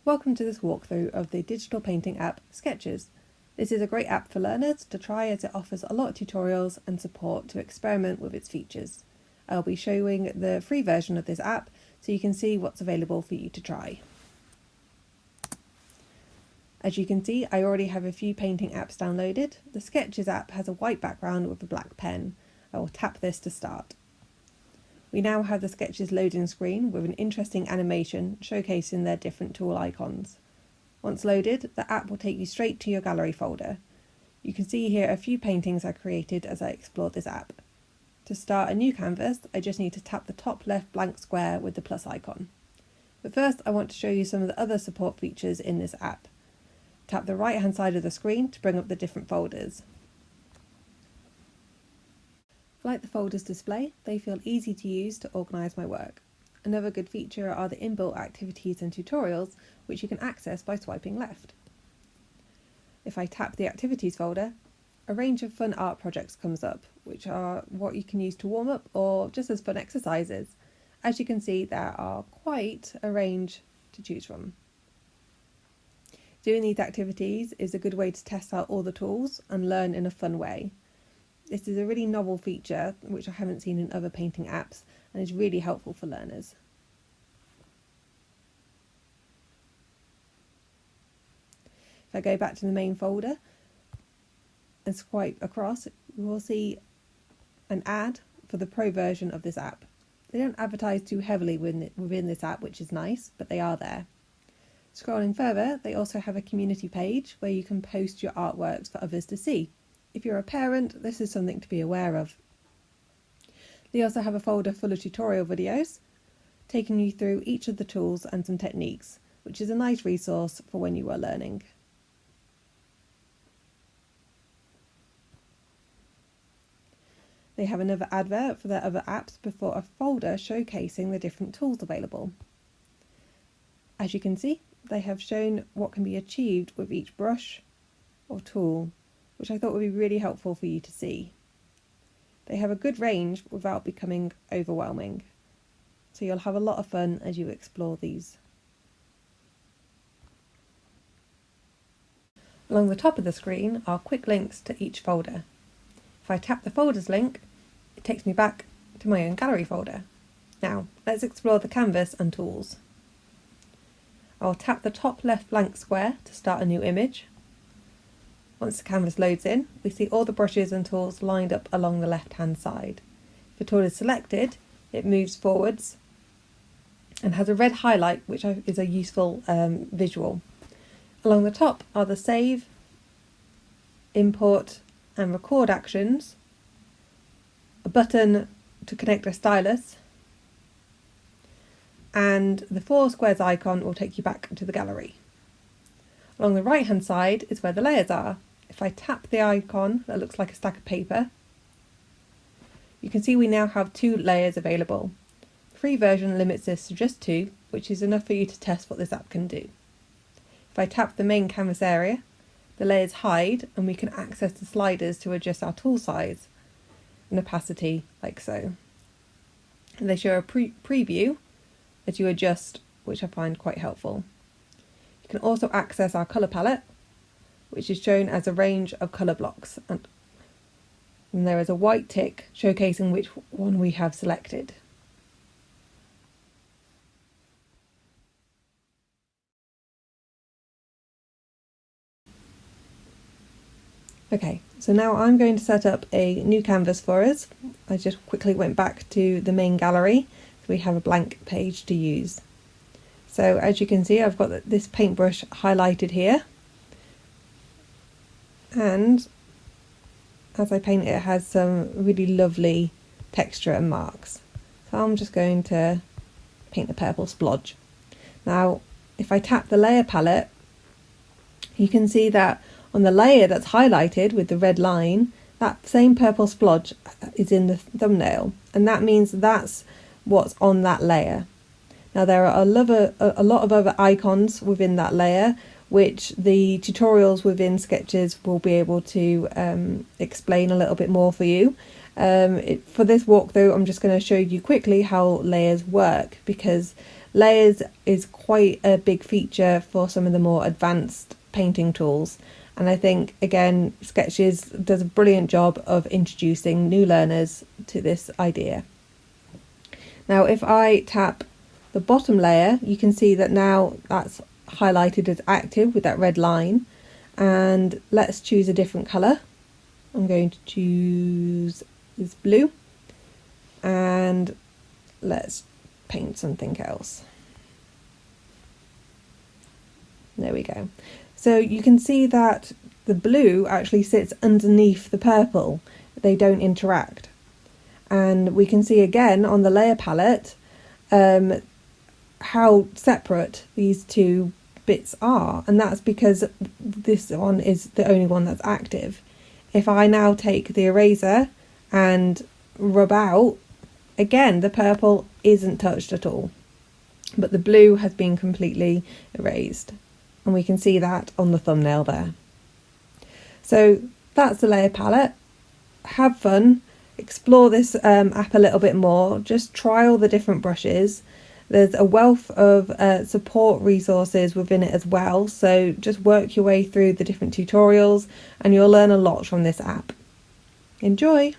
Welcome to this walkthrough of the digital painting app Sketches. This is a great app for learners to try as it offers a lot of tutorials and support to experiment with its features. I'll be showing the free version of this app so you can see what's available for you to try. As you can see, I already have a few painting apps downloaded. The Sketches app has a white background with a black pen. I will tap this to start. We now have the Sketches loading screen with an interesting animation showcasing their different tool icons. Once loaded, the app will take you straight to your gallery folder. You can see here a few paintings I created as I explored this app. To start a new canvas, I just need to tap the top left blank square with the plus icon. But first, I want to show you some of the other support features in this app. Tap the right hand side of the screen to bring up the different folders. Like the folders display, they feel easy to use to organise my work. Another good feature are the inbuilt activities and tutorials, which you can access by swiping left. If I tap the activities folder, a range of fun art projects comes up, which are what you can use to warm up or just as fun exercises. As you can see, there are quite a range to choose from. Doing these activities is a good way to test out all the tools and learn in a fun way. This is a really novel feature which I haven't seen in other painting apps and is really helpful for learners. If I go back to the main folder and swipe across, you will see an ad for the pro version of this app. They don't advertise too heavily within this app, which is nice, but they are there. Scrolling further, they also have a community page where you can post your artworks for others to see. If you're a parent, this is something to be aware of. They also have a folder full of tutorial videos, taking you through each of the tools and some techniques, which is a nice resource for when you are learning. They have another advert for their other apps before a folder showcasing the different tools available. As you can see, they have shown what can be achieved with each brush or tool, which I thought would be really helpful for you to see. They have a good range without becoming overwhelming, so you'll have a lot of fun as you explore these. Along the top of the screen are quick links to each folder. If I tap the folders link, it takes me back to my own gallery folder. Now, let's explore the canvas and tools. I'll tap the top left blank square to start a new image. Once the canvas loads in, we see all the brushes and tools lined up along the left-hand side. If a tool is selected, it moves forwards and has a red highlight, which is a useful visual. Along the top are the save, import and record actions, a button to connect a stylus, and the 4 squares icon will take you back to the gallery. Along the right hand side is where the layers are. If I tap the icon that looks like a stack of paper, you can see we now have 2 layers available. The free version limits this to just 2, which is enough for you to test what this app can do. If I tap the main canvas area, the layers hide and we can access the sliders to adjust our tool size and opacity, like so. And they show a preview as you adjust, which I find quite helpful. You can also access our colour palette, which is shown as a range of colour blocks, and there is a white tick showcasing which one we have selected. Okay, so now I'm going to set up a new canvas for us. I just quickly went back to the main gallery, so we have a blank page to use. So as you can see, I've got this paintbrush highlighted here, and as I paint it has some really lovely texture and marks. So I'm just going to paint a purple splodge. Now if I tap the layer palette, you can see that on the layer that's highlighted with the red line, that same purple splodge is in the thumbnail, and that means that's what's on that layer. Now there are a lot of other icons within that layer, which the tutorials within Sketches will be able to explain a little bit more for you. For this walkthrough, I'm just going to show you quickly how layers work, because Layers is quite a big feature for some of the more advanced painting tools, and I think again Sketches does a brilliant job of introducing new learners to this idea. Now if I tap the bottom layer, you can see that now that's highlighted as active with that red line, and let's choose a different colour. I'm going to choose this blue, and let's paint something else. There we go. So you can see that the blue actually sits underneath the purple. They don't interact. And we can see again on the layer palette how separate these two bits are, and that's because this one is the only one that's active. If I now take the eraser and rub out, again the purple isn't touched at all, but the blue has been completely erased, and we can see that on the thumbnail there. So that's the layer palette. Have fun, explore this app a little bit more, just try all the different brushes. There's a wealth of support resources within it as well, so just work your way through the different tutorials and you'll learn a lot from this app. Enjoy!